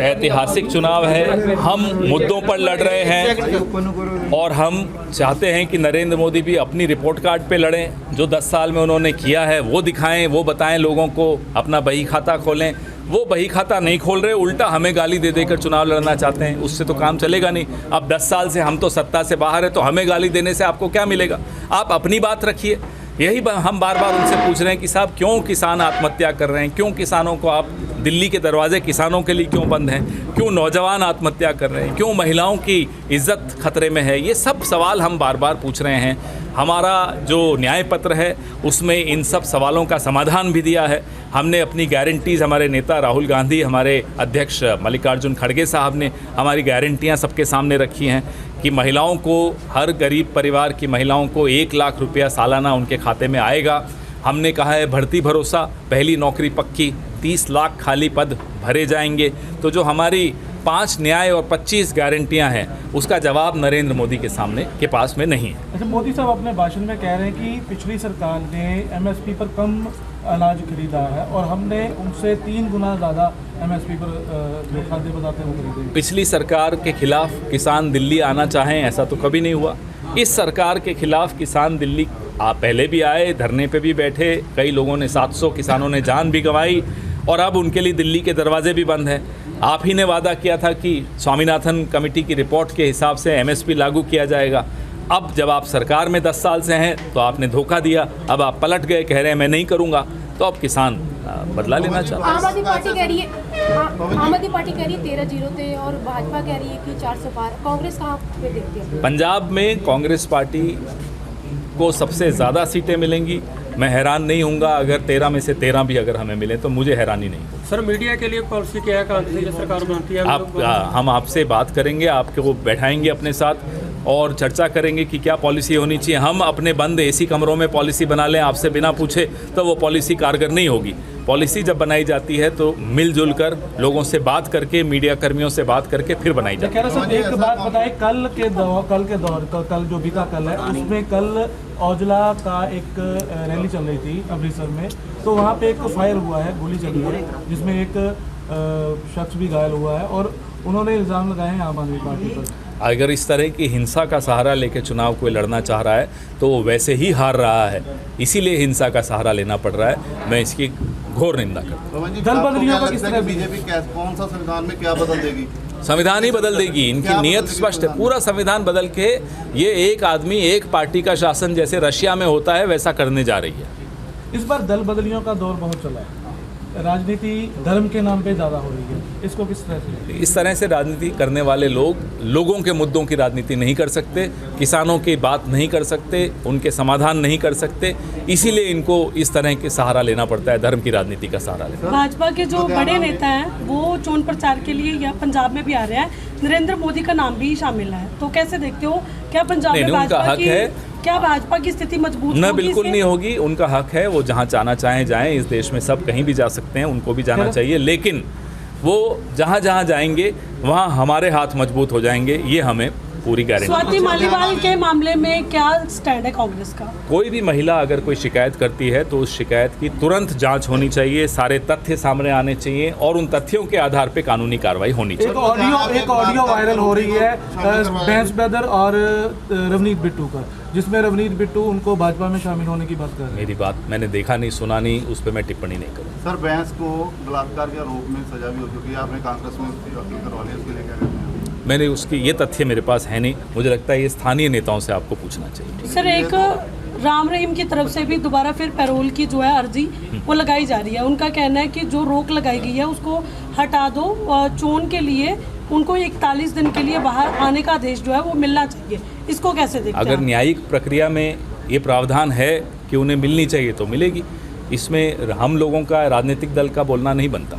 ऐतिहासिक चुनाव है, हम मुद्दों पर लड़ रहे हैं और हम चाहते हैं कि नरेंद्र मोदी भी अपनी रिपोर्ट कार्ड पे लड़ें। जो 10 साल में उन्होंने किया है वो दिखाएं, वो बताएं लोगों को, अपना बही खाता खोलें। वो बही खाता नहीं खोल रहे, उल्टा हमें गाली दे देकर चुनाव लड़ना चाहते हैं। उससे तो काम चलेगा नहीं। अब 10 साल से हम तो सत्ता से बाहर है, तो हमें गाली देने से आपको क्या मिलेगा? आप अपनी बात रखिए। यही हम बार बार उनसे पूछ रहे हैं कि साहब क्यों किसान आत्महत्या कर रहे हैं, क्यों किसानों को आप दिल्ली के दरवाजे किसानों के लिए क्यों बंद हैं, क्यों नौजवान आत्महत्या कर रहे हैं, क्यों महिलाओं की इज्जत खतरे में है। ये सब सवाल हम बार बार पूछ रहे हैं। हमारा जो न्याय पत्र है उसमें इन सब सवालों का समाधान भी दिया है। हमने अपनी गारंटीज़, हमारे नेता राहुल गांधी, हमारे अध्यक्ष मल्लिकार्जुन खड़गे साहब ने हमारी गारंटियां सबके सामने रखी हैं कि महिलाओं को, हर गरीब परिवार की महिलाओं को 1 लाख रुपया सालाना उनके खाते में आएगा। हमने कहा है भर्ती भरोसा, पहली नौकरी पक्की, 30 लाख खाली पद भरे जाएंगे। तो जो हमारी 5 न्याय और 25 गारंटियां हैं उसका जवाब नरेंद्र मोदी के सामने के पास में नहीं है। अच्छा, मोदी साहब अपने भाषण में कह रहे हैं कि पिछली सरकार ने एमएसपी पर कम अनाज खरीदा है और हमने उनसे 3 गुना ज़्यादा एमएसपी पर जो खाद्य पदार्थ है वो खरीदे। पिछली सरकार के खिलाफ किसान दिल्ली आना चाहें ऐसा तो कभी नहीं हुआ। इस सरकार के खिलाफ किसान दिल्ली पहले भी आए, धरने पे भी बैठे, कई लोगों ने 700 किसानों ने जान भी गंवाई और अब उनके लिए दिल्ली के दरवाजे भी बंद हैं। आप ही ने वादा किया था कि स्वामीनाथन कमेटी की रिपोर्ट के हिसाब से एमएसपी लागू किया जाएगा। अब जब आप सरकार में 10 साल से हैं तो आपने धोखा दिया, अब आप पलट गए, कह रहे हैं मैं नहीं करूँगा। तो अब किसान बदला लेना चाहते हैं। आम आदमी पार्टी कह रही है 13-0 थे और भाजपा कह रही है कि 400 पार। कांग्रेस कहाँ पे देखती है? पंजाब में कांग्रेस पार्टी को सबसे ज़्यादा सीटें मिलेंगी। मैं हैरान नहीं होऊंगा अगर 13 में से 13 भी अगर हमें मिले, तो मुझे हैरानी नहीं होगी। सर, मीडिया के लिए पॉलिसी क्या है जो सरकार बनाती है? हम आपसे बात करेंगे, आपको बैठाएंगे अपने साथ और चर्चा करेंगे कि क्या पॉलिसी होनी चाहिए। हम अपने बंद एसी कमरों में पॉलिसी बना लें आपसे बिना पूछे तो वो पॉलिसी कारगर नहीं होगी। पॉलिसी जब बनाई जाती है तो मिलजुल कर, लोगों से बात करके, मीडिया कर्मियों से बात करके फिर बनाई जाती है। सर, एक बात बताएं, कल के दौर कल जो बीता कल है उसमें कल औजला का एक रैली चल रही थी अमृतसर में, तो वहाँ पे एक फायर हुआ है, गोली चली है जिसमें एक शख्स भी घायल हुआ है और उन्होंने इल्ज़ाम लगाए हैं आम आदमी पार्टी पर। अगर इस तरह की हिंसा का सहारा लेकर चुनाव कोई लड़ना चाह रहा है तो वो वैसे ही हार रहा है, इसीलिए हिंसा का सहारा लेना पड़ रहा है। मैं इसकी घोर निंदा करता हूँ। दल बदलियों का किस तरह बीजेपी कौन सा संविधान में क्या बदल देगी? संविधान ही बदल देगी। इनकी नीयत स्पष्ट है। पूरा संविधान बदल के ये एक आदमी एक पार्टी का शासन जैसे रशिया में होता है वैसा करने जा रही है। इस बार दल बदलियों का दौर बहुत चला है, राजनीति धर्म के नाम पे ज़्यादा हो रही है, इसको किस तरह से? इस तरह से राजनीति करने वाले लोग लोगों के मुद्दों की राजनीति नहीं कर सकते, किसानों की बात नहीं कर सकते, उनके समाधान नहीं कर सकते, इसीलिए इनको इस तरह के सहारा लेना पड़ता है, धर्म की राजनीति का सहारा लेना। भाजपा के जो बड़े नेता हैं वो चुनाव प्रचार के लिए या पंजाब में भी आ रहे हैं, नरेंद्र मोदी का नाम भी शामिल है, तो कैसे देखते हो? क्या पंजाब में भाजपा की स्थिति मजबूत न? बिल्कुल नहीं होगी। उनका हक है, वो जहाँ जाना चाहें जाएं। इस देश में सब कहीं भी जा सकते हैं, उनको भी जाना चाहिए, लेकिन वो जहाँ जहाँ जाएंगे वहाँ हमारे हाथ मजबूत हो जाएंगे, ये हमें पूरी गारंटी। स्वाति मालीवाल के मामले में क्या स्टैंड है कांग्रेस का? कोई भी महिला अगर कोई शिकायत करती है तो उस शिकायत की तुरंत जांच होनी चाहिए, सारे तथ्य सामने आने चाहिए और उन तथ्यों के आधार पे कानूनी कार्रवाई होनी चाहिए। एक ऑडियो वायरल हो रही है बैंस ब्रदर और रवनीत बिट्टू का, जिसमें रवनीत बिट्टू उनको भाजपा में शामिल होने की बात कर रहे हैं। मेरी बात मैंने देखा नहीं, सुना नहीं, उस पर मैं टिप्पणी नहीं करूँ। सर, बैंस को बलात्कार के आरोप में सजा भी हो चुकी है, आपने कांग्रेस में करवा लिया, इसके लिए क्या कहते हैं? मैंने उसकी ये तथ्य मेरे पास है नहीं, मुझे लगता है ये स्थानीय नेताओं से आपको पूछना चाहिए। सर, एक राम रहीम की तरफ से भी दोबारा फिर पैरोल की जो है अर्जी वो लगाई जा रही है। उनका कहना है कि जो रोक लगाई गई है उसको हटा दो, चोन के लिए उनको 41 दिन के लिए बाहर आने का आदेश जो है वो मिलना चाहिए, इसको कैसे देखते हैं? अगर न्यायिक प्रक्रिया में ये प्रावधान है कि उन्हें मिलनी चाहिए तो मिलेगी, इसमें हम लोगों का राजनीतिक दल का बोलना नहीं बनता।